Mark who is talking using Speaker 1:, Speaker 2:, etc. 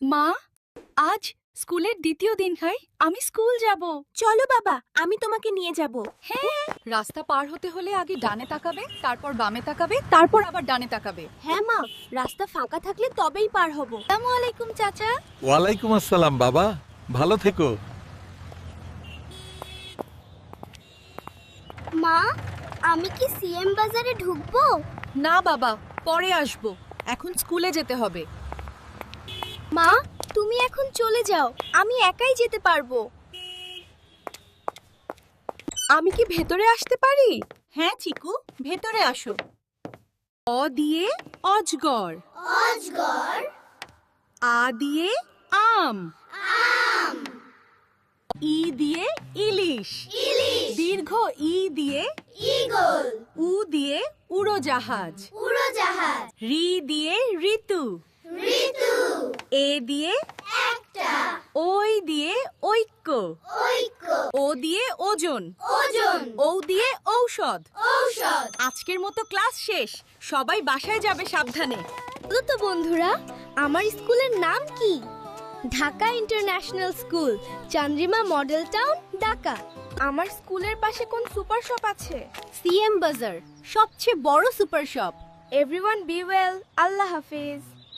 Speaker 1: মা, আজ স্কুলের দ্বিতীয় দিন ভাই, আমি স্কুল যাব।
Speaker 2: চলো বাবা, আমি তোমাকে নিয়ে যাব।
Speaker 1: হ্যাঁ, রাস্তা পার হতে হলে আগে ডানে তাকাবে, তারপর বামে তাকাবে, তারপর আবার ডানে তাকাবে।
Speaker 2: হ্যাঁ মা, রাস্তা ফাঁকা থাকলে তবেই পার হব।
Speaker 1: আসসালামু আলাইকুম চাচা।
Speaker 3: ওয়ালাইকুম আসসালাম বাবা, ভালো থেকো।
Speaker 2: মা, আমি কি সিএম বাজারে ঢুকবো?
Speaker 1: না বাবা, পরে আসবো, এখন স্কুলে যেতে হবে।
Speaker 2: মা, তুমি এখন চলে যাও, আমি একাই যেতে পারবো।
Speaker 1: আমি কি ভেতরে আসতে পারি? হ্যাঁ চিকু, ভেতরে আসো। অ দিয়ে অজগর।
Speaker 2: অজগর।
Speaker 1: আ দিয়ে আম। ই দিয়ে ইলিশ। দীর্ঘ ই দিয়ে
Speaker 2: ঈগল।
Speaker 1: উ দিয়ে উড়োজাহাজ।
Speaker 2: উড়োজাহাজ।
Speaker 1: রি দিয়ে ঋতু।
Speaker 2: ঋতু।
Speaker 1: এ দিয়ে
Speaker 2: একটা।
Speaker 1: ওই দিয়ে ঐক্য।
Speaker 2: ঐক্য।
Speaker 1: ও দিয়ে ওজন।
Speaker 2: ওজন।
Speaker 1: ও দিয়ে ঔষধ।
Speaker 2: ঔষধ।
Speaker 1: আজকের মতো ক্লাস শেষ, সবাই বাসায় যাবে সাবধানে।
Speaker 2: বলো তো বন্ধুরা, আমার স্কুলের নাম কি? Dhaka international school, Chandrima model town, Dhaka.
Speaker 1: আমার স্কুলের পাশে কোন সুপার শপ আছে?
Speaker 2: সিএম বাজার, সবচেয়ে বড় super shop.
Speaker 1: Everyone be well, আল্লাহ হাফেজ।